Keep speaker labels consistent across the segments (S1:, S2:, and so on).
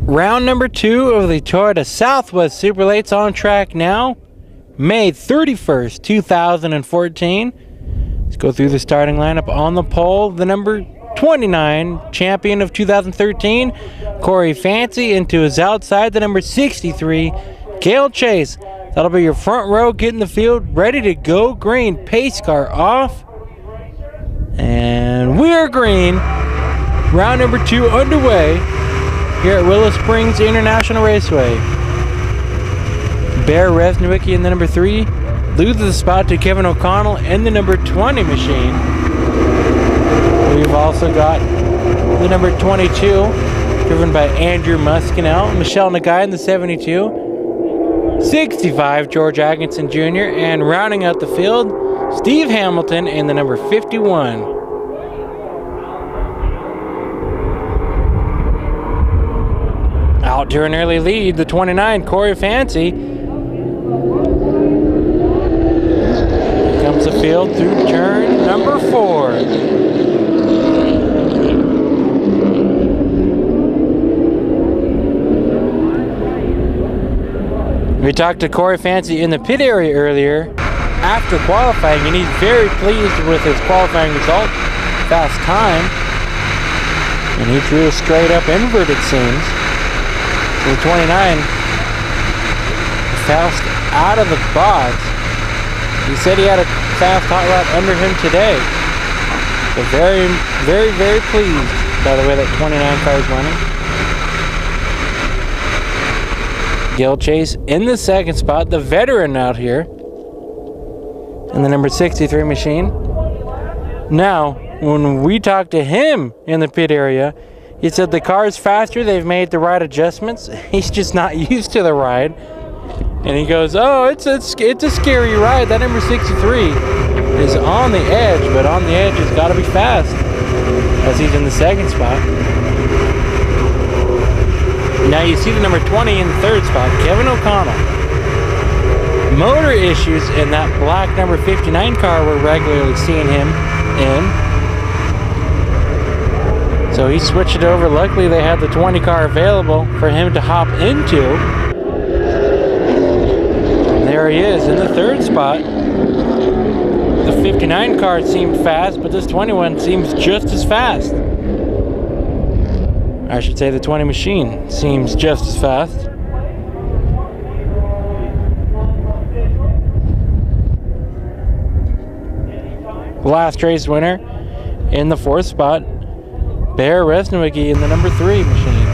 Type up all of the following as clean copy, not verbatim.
S1: Round number 2 of the Toyota Southwest Superlates on track now. May 31st, 2014. Let's go through the starting lineup. On the pole, the number 29 champion of 2013, Corey Fancy. Into his outside, the number 63, Gale Chase. That'll be your front row, getting the field ready to go green. Pace car off. And we're green. Round number 2 underway here at Willow Springs International Raceway. Bear Resniwicki in the number 3. Loses the spot to Kevin O'Connell in the number 20 machine. We've also got the number 22, driven by Andrew Muskinell. Michelle Nagai in the 72. 65, George Atkinson Jr. And rounding out the field, Steve Hamilton in the number 51. Out to an early lead, the 29, Corey Fancy. Here comes the field through turn number 4. We talked to Corey Fancy in the pit area earlier after qualifying, and he's very pleased with his qualifying result. Fast time. And he drew a straight up invert, it seems. So the 29, fast out of the box. He said he had a fast hot rod under him today. So very, very, very pleased by the way that 29 car is running. Gale Chase in the second spot, the veteran out here in the number 63 machine. Now, when we talked to him in the pit area, he said the car is faster, they've made the right adjustments. He's just not used to the ride. And he goes, oh, it's a scary ride. That number 63 is on the edge, but on the edge it's gotta be fast, as he's in the second spot. Now you see the number 20 in the third spot, Kevin O'Connell. Motor issues in that black number 59 car we're regularly seeing him in. So he switched it over. Luckily they had the 20 car available for him to hop into. And there he is in the third spot. The 59 car seemed fast, but this 21 seems just as fast. I should say the 20 machine seems just as fast. Last race winner in the fourth spot, Bear Resniwicki in the number 3 machine.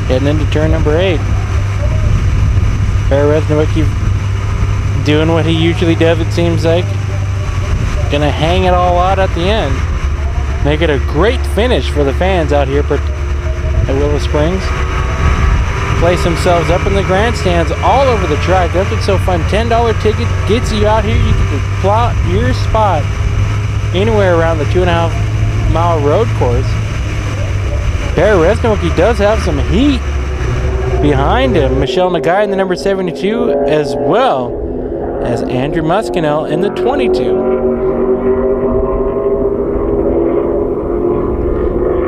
S1: Heading into turn number 8. Bear Resniwicki doing what he usually does, it seems like. Gonna hang it all out at the end. Make it a great finish for the fans out here at Willow Springs. Place themselves up in the grandstands all over the track. That's what's so fun. $10 ticket gets you out here. You get to plot your spot anywhere around the 2.5 mile road course. Bear Resniwicki does have some heat behind him. Michelle Nagai in the number 72, as well as Andrew Muskinell in the 22.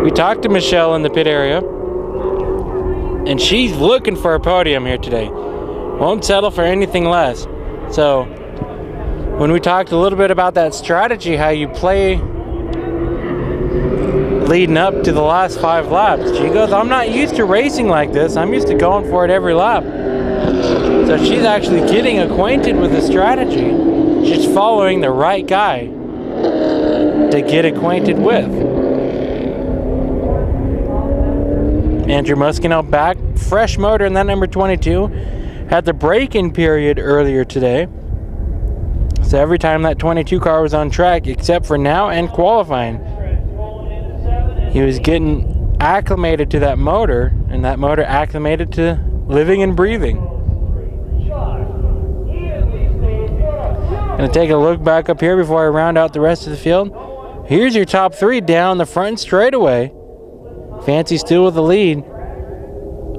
S1: We talked to Michelle in the pit area, and she's looking for a podium here today. Won't settle for anything less. So, when we talked a little bit about that strategy, how you play leading up to the last 5 laps, she goes, I'm not used to racing like this. I'm used to going for it every lap. So she's actually getting acquainted with the strategy. She's following the right guy to get acquainted with. Andrew Muskinell back, fresh motor in that number 22. Had the break-in period earlier today. So every time that 22 car was on track, except for now and qualifying, he was getting acclimated to that motor, and that motor acclimated to living and breathing. Gonna take a look back up here before I round out the rest of the field. Here's your top 3 down the front straightaway. Fancy still with the lead.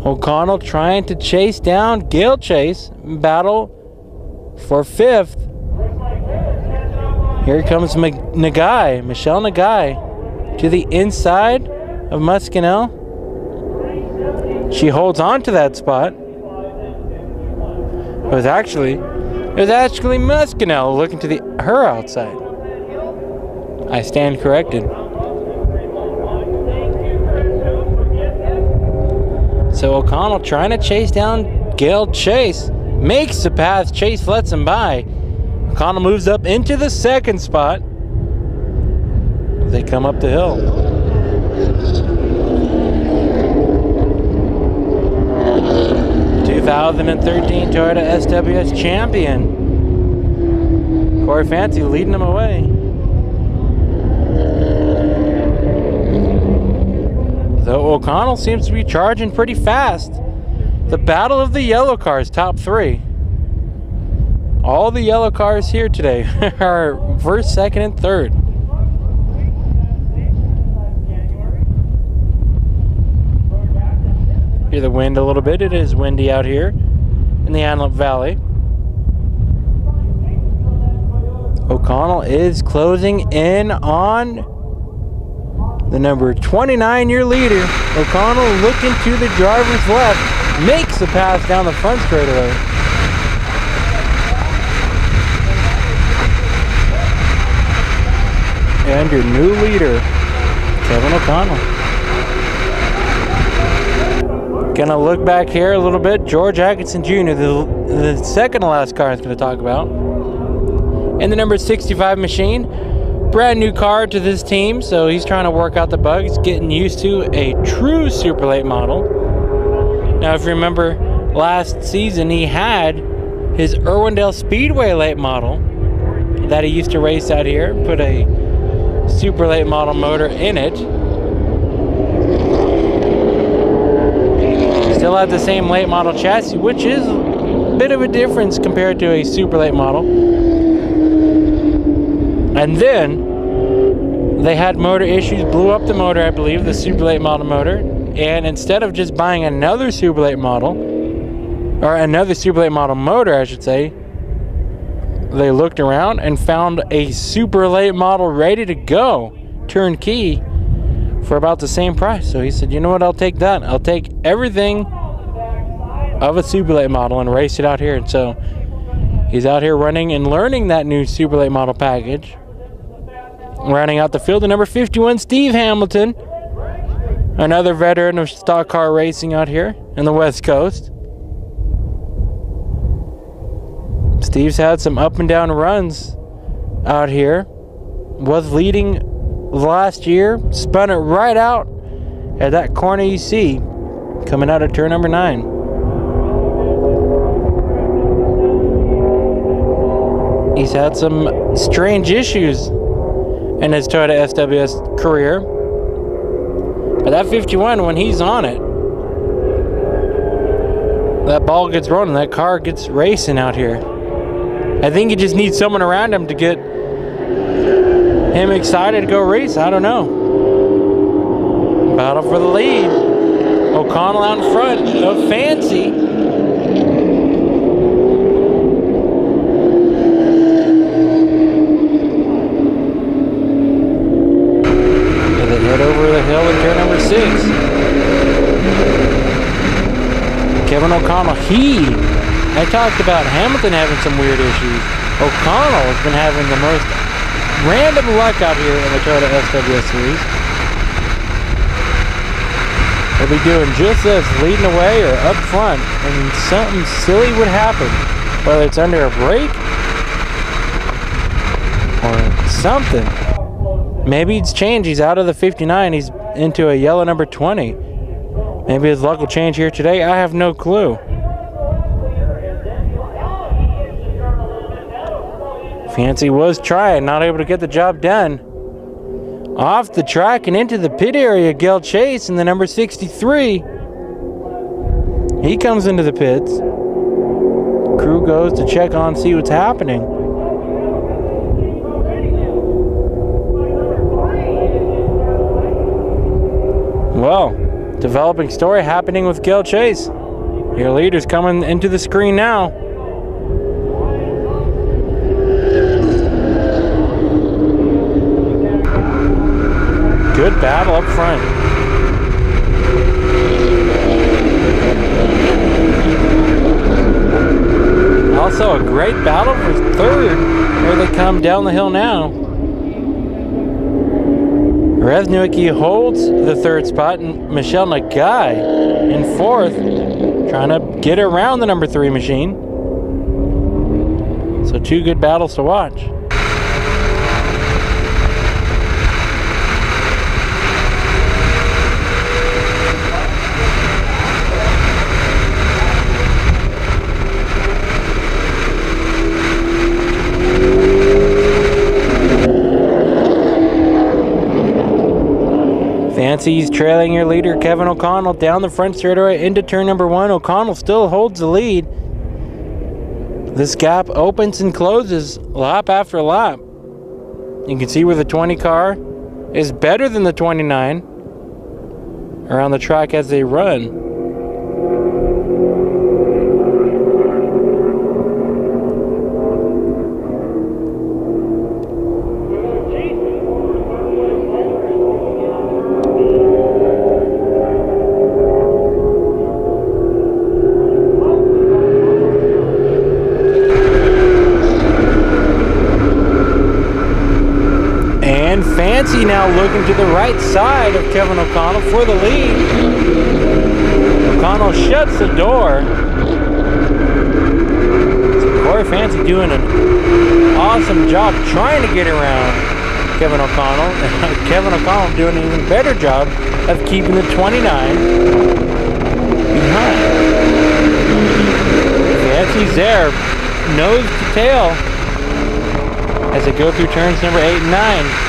S1: O'Connell trying to chase down Gale Chase. Battle for 5th. Here comes Michelle Nagai to the inside of Muskinell. She holds on to that spot. It was actually Muscanel looking to her outside. I stand corrected. So O'Connell trying to chase down Gail Chase. Makes the pass. Chase lets him by. O'Connell moves up into the second spot. They come up the hill. ...2013 Toyota SWS champion. Corey Fancy leading them away. Though O'Connell seems to be charging pretty fast. The battle of the yellow cars, top three. All the yellow cars here today are first, second, and third. Hear the wind a little bit. It is windy out here in the Antelope Valley. O'Connell is closing in on the number 29-year leader. O'Connell looking to the driver's left. Makes the pass down the front straightaway. And your new leader, Kevin O'Connell. Gonna look back here a little bit. George Atkinson Jr., the second to last car I was gonna talk about. And the number 65 machine. Brand new car to this team, so he's trying to work out the bugs, getting used to a true super late model. Now, if you remember last season, he had his Irwindale Speedway late model that he used to race out here, put a super late model motor in it. Still had the same late model chassis, which is a bit of a difference compared to a super late model. And then they had motor issues, blew up the motor, I believe, the super late model motor. And instead of just buying another super late model, or another super late model motor, I should say, they looked around and found a super late model ready to go, turnkey, for about the same price. So he said, you know what, I'll take that. I'll take everything of a super late model and race it out here. And so he's out here running and learning that new super late model package. Rounding out the field, the number 51, Steve Hamilton. Another veteran of stock car racing out here in the West Coast. Steve's had some up and down runs out here. Was leading last year. Spun it right out at that corner you see coming out of turn number 9. He's had some strange issues in his Toyota SWS career. But that 51, when he's on it, that ball gets rolling, that car gets racing out here. I think he just needs someone around him to get him excited to go race. I don't know. Battle for the lead. O'Connell out in front of Fancy. Head over the hill in turn number 6. Kevin O'Connell, I talked about Hamilton having some weird issues. O'Connell has been having the most random luck out here in the Toyota SWS Series. He'll be doing just this, leading away or up front, and something silly would happen, whether it's under a brake or something. Maybe it's changed. He's out of the 59. He's into a yellow number 20. Maybe his luck will change here today. I have no clue. Fancy was trying, not able to get the job done. Off the track and into the pit area, Gail Chase in the number 63. He comes into the pits. Crew goes to check on, see what's happening. Well, developing story happening with Gail Chase. Your leader's coming into the screen now. Good battle up front. down the hill now. Resnick holds the third spot, and Michelle Nagai in fourth, trying to get around the number 3 machine. So 2 good battles to watch. Fancy's trailing your leader, Kevin O'Connell, down the front straightaway into turn number 1. O'Connell still holds the lead. This gap opens and closes lap after lap. You can see where the 20 car is better than the 29 around the track as they run. Fancy now looking to the right side of Kevin O'Connell for the lead. O'Connell shuts the door. So Corey Fancy doing an awesome job trying to get around Kevin O'Connell. Kevin O'Connell doing an even better job of keeping the 29 behind. Fancy's there, nose to tail, as they go through turns number 8 and 9.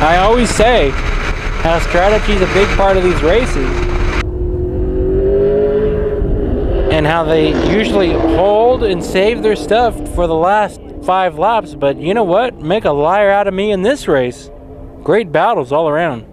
S1: I always say how strategy is a big part of these races, and how they usually hold and save their stuff for the last 5 laps, but you know what? Make a liar out of me in this race. Great battles all around.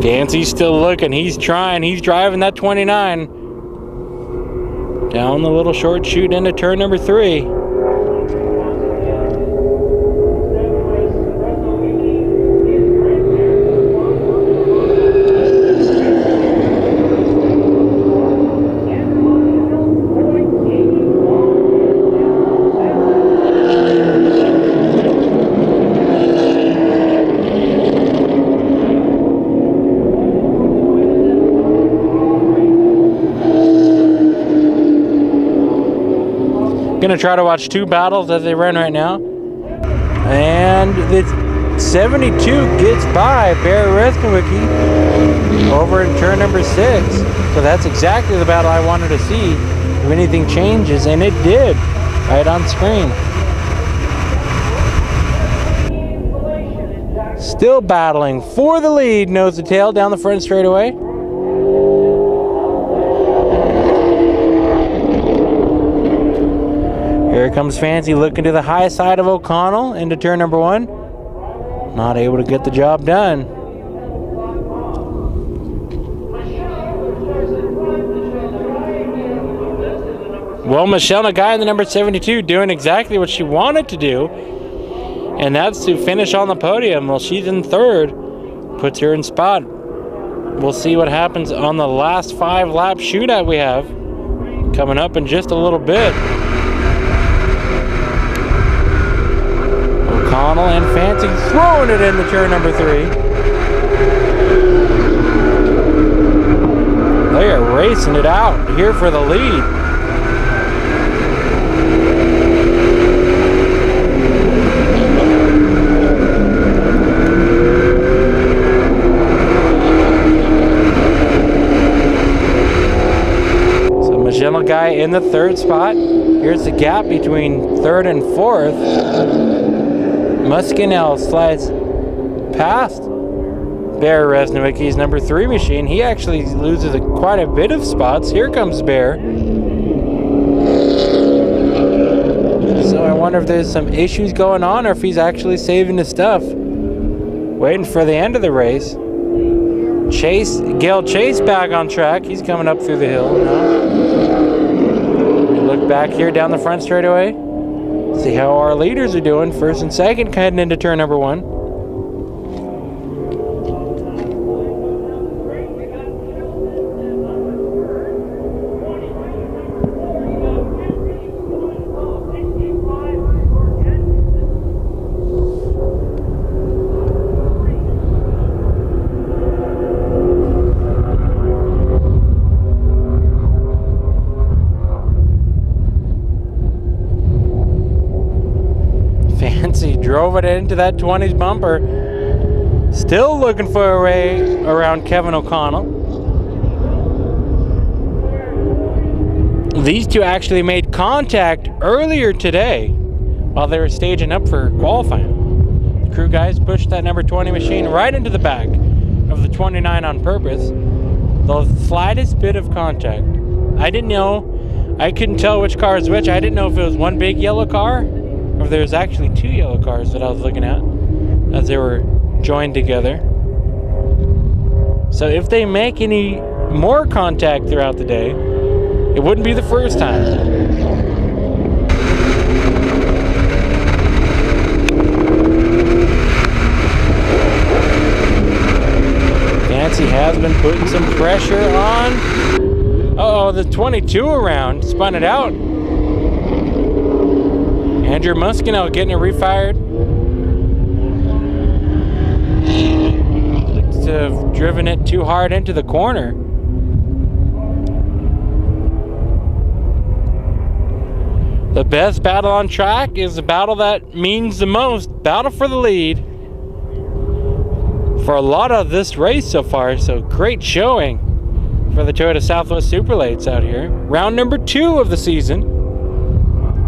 S1: Fancy's still looking, he's trying, he's driving that 29. Down the little short chute into turn number 3. Gonna try to watch 2 battles as they run right now. And the 72 gets by Bear Resnick over in turn number 6. So that's exactly the battle I wanted to see if anything changes, and it did right on screen. Still battling for the lead, nose to tail down the front straightaway. Here comes Fancy looking to the high side of O'Connell into turn number 1. Not able to get the job done. Well, Michelle Nagai in the number 72 doing exactly what she wanted to do, and that's to finish on the podium. Well, she's in 3rd, puts her in spot. We'll see what happens on the last 5 lap shootout we have coming up in just a little bit. O'Connell and Fancy throwing it into turn number 3. They are racing it out here for the lead. So Michelle Guy in the 3rd spot. Here's the gap between 3rd and 4th. Muskinell slides past Bear Resnick's number 3 machine. He actually loses quite a bit of spots. Here comes Bear. So I wonder if there's some issues going on or if he's actually saving his stuff. Waiting for the end of the race. Gale Chase back on track. He's coming up through the hill now. We look back here down the front straightaway. See how our leaders are doing. First and second heading into turn number 1. Drove it into that 20s bumper. Still looking for a way around Kevin O'Connell. These two actually made contact earlier today while they were staging up for qualifying. The crew guys pushed that number 20 machine right into the back of the 29 on purpose. The slightest bit of contact. I didn't know. I couldn't tell which car is which. I didn't know if it was one big yellow car or there was actually 2 yellow cars that I was looking at as they were joined together. So if they make any more contact throughout the day, it wouldn't be the first time. Fancy has been putting some pressure on. Uh-oh, the 22 around spun it out. Andrew Muscanel getting it refired. Looks to have driven it too hard into the corner. The best battle on track is the battle that means the most. Battle for the lead for a lot of this race so far. So great showing for the Toyota Southwest Superlates out here. Round number 2 of the season.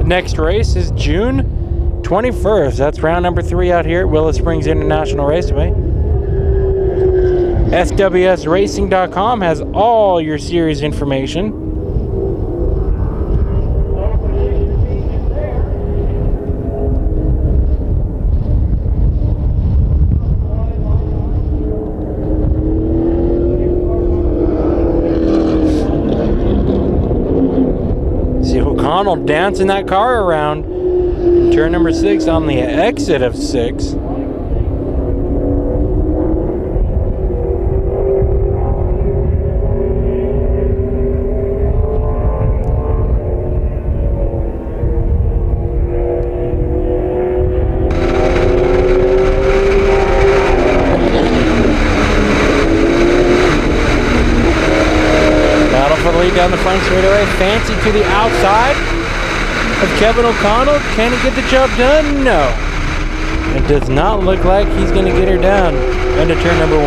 S1: Next race is June 21st. That's round number 3 out here at Willow Springs International Raceway. SWSRacing.com has all your series information. O'Connell dancing that car around in turn number 6 on the exit of 6. Battle for the lead down the front straightaway. Fancy to the outside of Kevin O'Connell. Can he get the job done? No. It does not look like he's going to get her done into turn number 1.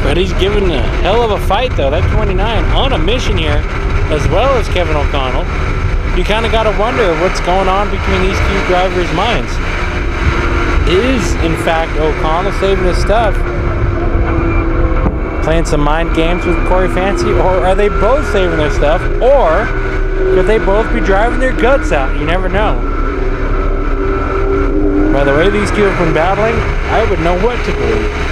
S1: But he's giving a hell of a fight though. That 29 on a mission here, as well as Kevin O'Connell. You kind of got to wonder what's going on between these two drivers' minds. Is, in fact, O'Connell saving his stuff, playing some mind games with Corey Fancy, or are they both saving their stuff, or could they both be driving their guts out? You never know. By the way these two have been battling, I would know what to believe.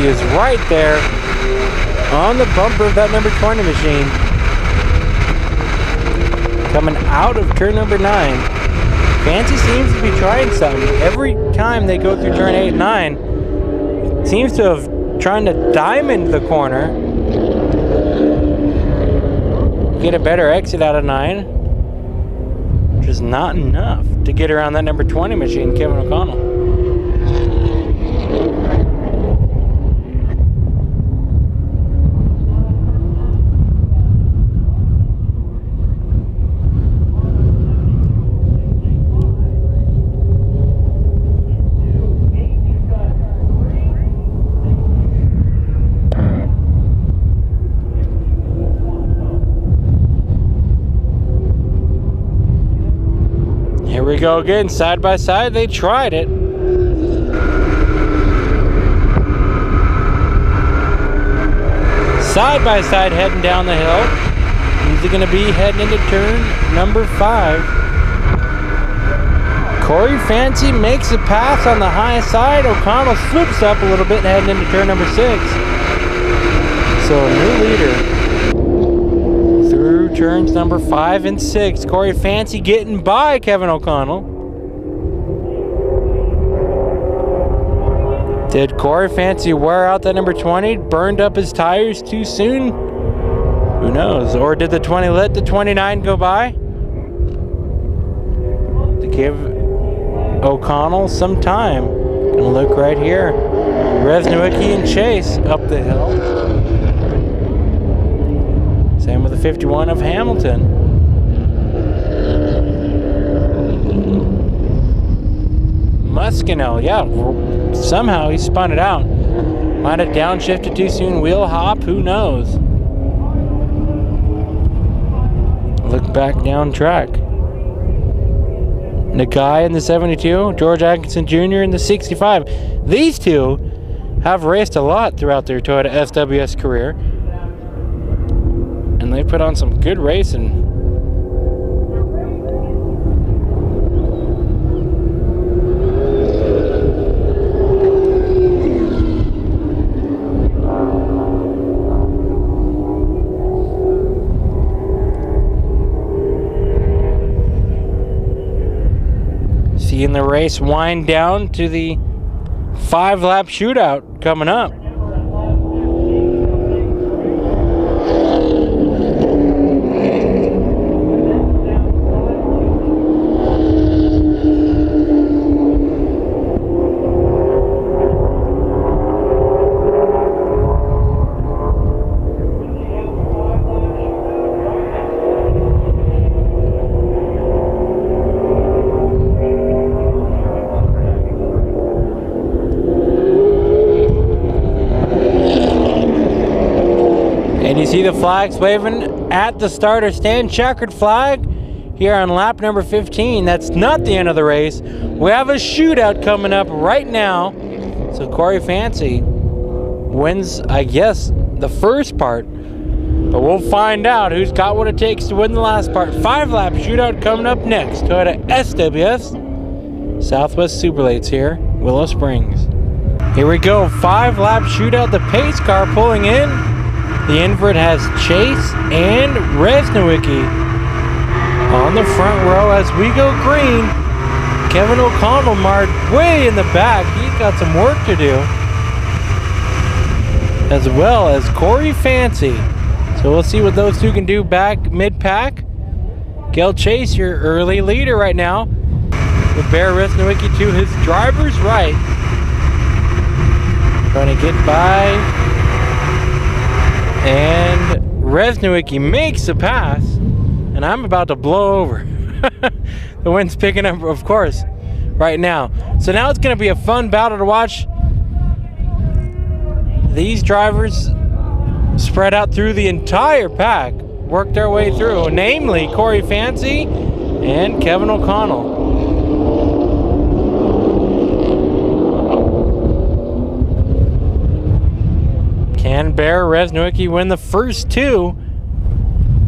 S1: Is right there on the bumper of that number 20 machine. Coming out of turn number 9. Fancy seems to be trying something. Every time they go through turn 8 and 9, it seems to have trying to diamond the corner. Get a better exit out of 9. Which is not enough to get around that number 20 machine, Kevin O'Connell. we go again, side by side. They tried it. Side by side heading down the hill. He's going to be heading into turn number 5. Corey Fancy makes a pass on the high side. O'Connell slips up a little bit heading into turn number 6. So a new leader through turns number 5 and 6. Corey Fancy getting by Kevin O'Connell. Did Corey Fancy wear out that number 20? Burned up his tires too soon? Who knows? Or did the 20 let the 29 go by? To give O'Connell some time. Gonna look right here. Resniewicki and Chase up the hill. Same with the 51 of Hamilton. Muscano, yeah, somehow he spun it out. Might have downshifted too soon, wheel hop, who knows? Look back down track. Nagai in the 72, George Atkinson Jr. in the 65. These two have raced a lot throughout their Toyota SWS career. And they put on some good racing. Seeing the race wind down to the 5-lap shootout coming up. You see the flags waving at the starter stand, checkered flag here on lap number 15. That's not the end of the race. We have a shootout coming up right now. So Corey Fancy wins, I guess, the first part. But we'll find out who's got what it takes to win the last part. 5-lap shootout coming up next. Toyota SWS Southwest Superlates here, Willow Springs. Here we go, 5-lap shootout. The pace car pulling in. The invert has Chase and Resniewicki on the front row as we go green. Kevin O'Connell marred way in the back. He's got some work to do. As well as Corey Fancy. So we'll see what those two can do back mid-pack. Gail Chase, your early leader right now. With Bear Resniewicki to his driver's right. Trying to get by. And Resniewicki makes a pass, and I'm about to blow over. The wind's picking up, of course, right now. So now it's going to be a fun battle to watch. These drivers spread out through the entire pack, work their way through, namely Corey Fancy and Kevin O'Connell. Can Bear Resniewicki win the first 2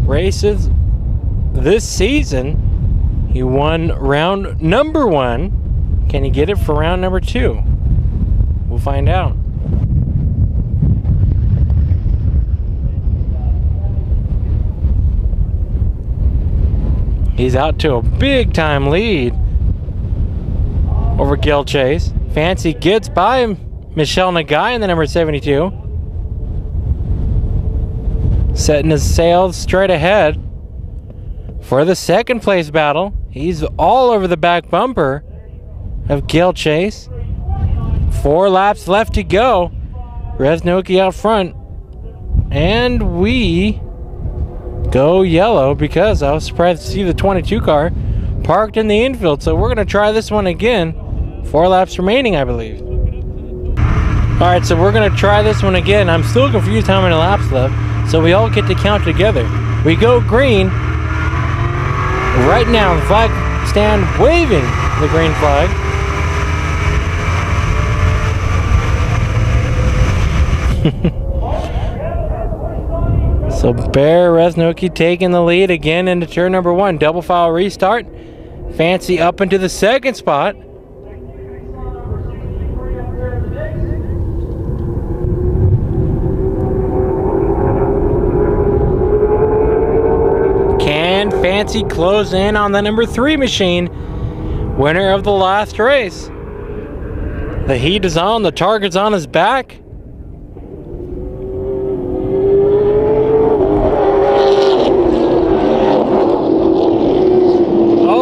S1: races this season? He won round number 1. Can he get it for round number 2? We'll find out. He's out to a big time lead over Gil Chase. Fancy gets by Michelle Nagai in the number 72. Setting his sails straight ahead for the second place battle. He's all over the back bumper of Gil Chase. 4 laps left to go. Resniewicki out front. And we go yellow because I was surprised to see the 22 car parked in the infield. So we're going to try this one again. 4 laps remaining, I believe. Alright, so we're going to try this one again. I'm still confused how many laps left. So we all get to count together. We go green. Right now, the flag stand waving the green flag. So Bear Resnoki taking the lead again into turn number 1. Double file restart. Fancy up into the second spot. Can Fancy close in on the number 3 machine? Winner of the last race. The heat is on, the target's on his back.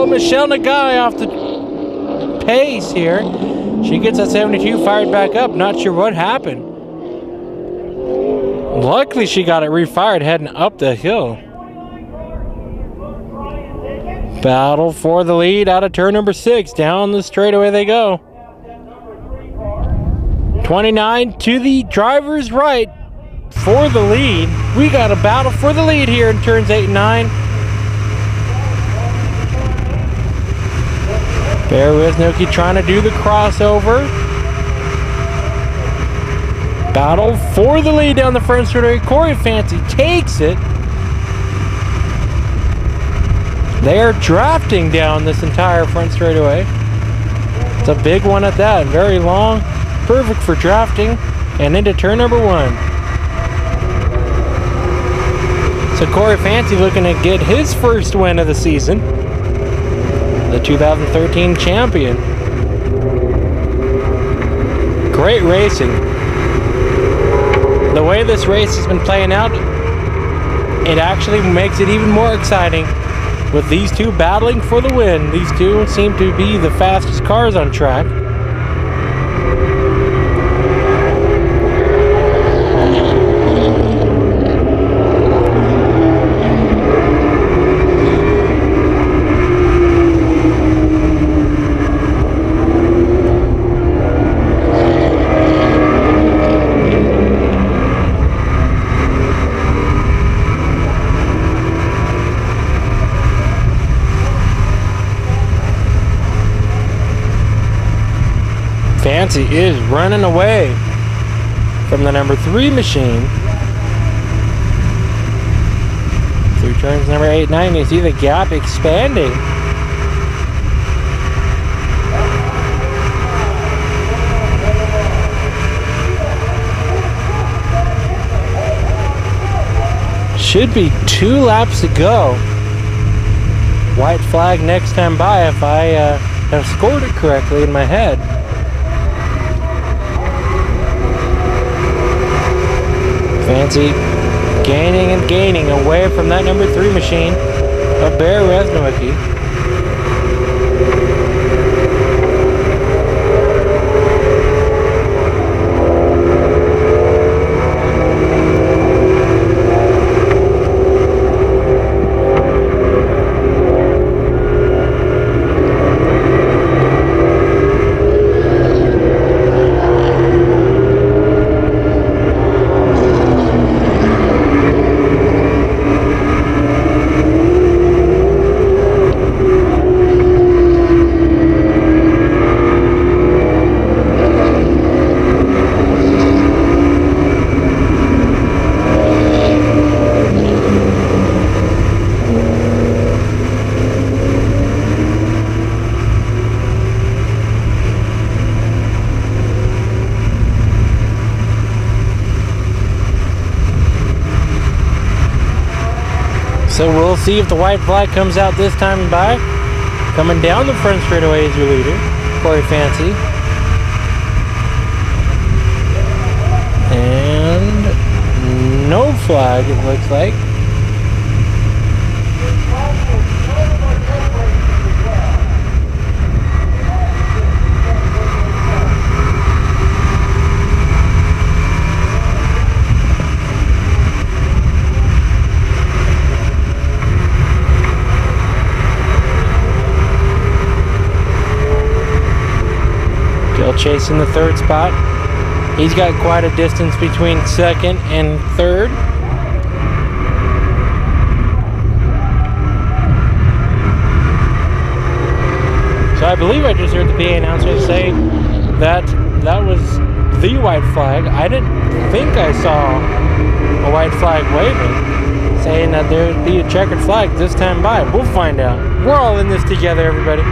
S1: Michelle Nagai off the pace here. She gets that 72 fired back up. Not sure what happened. Luckily she got it refired heading up the hill. Battle for the lead out of turn number 6. Down the straightaway they go. 29 to the driver's right for the lead. We got a battle for the lead here in turns 8 and 9. Bear Resnoki trying to do the crossover. Battle for the lead down the front straightaway. Corey Fancy takes it. They are drafting down this entire front straightaway. It's a big one at that. Very long. Perfect for drafting. And into turn number 1. So Corey Fancy looking to get his first win of the season. The 2013 champion. Great racing. The way this race has been playing out, it actually makes it even more exciting with these two battling for the win. These two seem to be the fastest cars on track. Fancy is running away from the number 3 machine. Through turns number 8 and 9, you see the gap expanding. Should be 2 laps to go. White flag next time by if I have scored it correctly in my head. Fancy gaining and gaining away from that number 3 machine of Bear Resnoki. So we'll see if the white flag comes out this time by. Coming down the front straightaway is your leader, Corey Fancy. And no flag, it looks like. Chasing the 3rd spot. He's got quite a distance between 2nd and 3rd. believe I just heard the PA announcer say that that was the white flag. I didn't think I saw a white flag waving, saying that there would be a checkered flag this time by. We'll find out. We're all in this together, everybody.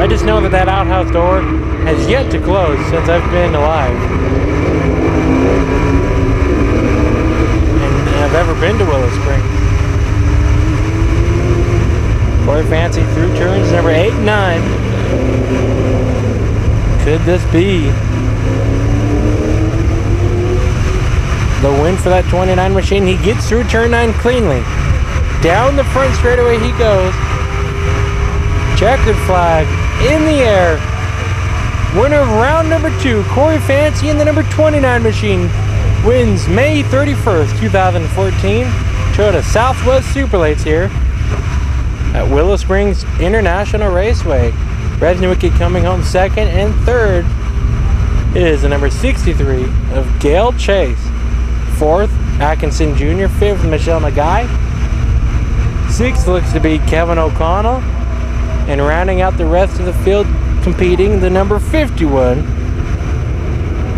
S1: I just know that that outhouse door has yet to close since I've been alive. And I've ever been to Willow Springs. Corey Fancy through turns number 8 and 9. Could this be the win for that 29 machine? He gets through turn 9 cleanly. Down the front straightaway he goes. Checkered flag in the air. Winner of round number 2, Corey Fancy in the number 29 machine, wins May 31st, 2014. Toyota Southwest Superlates here at Willow Springs International Raceway. Resniwicki coming home second, and third is the number 63 of Gale Chase. Fourth, Atkinson Jr. Fifth, Michelle Nagai. Sixth looks to be Kevin O'Connell. And rounding out the rest of the field competing, the number 51,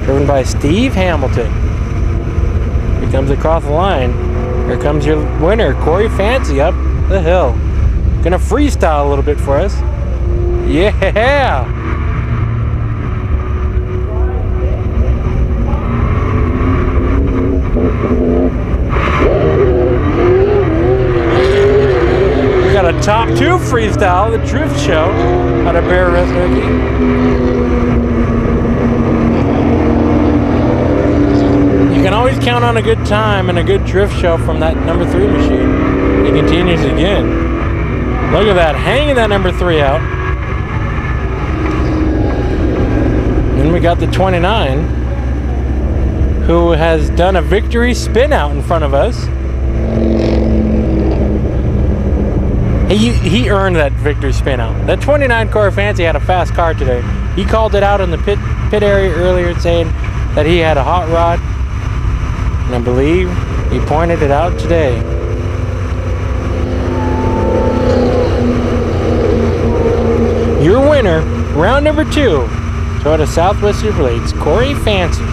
S1: driven by Steve Hamilton. Here comes across the line. Here comes your winner, Corey Fancy, up the hill. Gonna freestyle a little bit for us. Yeah! We got a top 2 freestyle, the drift show out of Bear Resniwicki. You can always count on a good time and a good drift show from that number 3 machine. He continues again. Look at that, hanging that number 3 out. Then we got the 29, who has done a victory spin out in front of us. He earned that victory spin out. That 29 Corey Fancy had a fast car today. He called it out in the pit area earlier, saying that he had a hot rod, and I believe he pointed it out today. Your winner, round number 2, Toyota Southwest Superlates, Corey Fancy.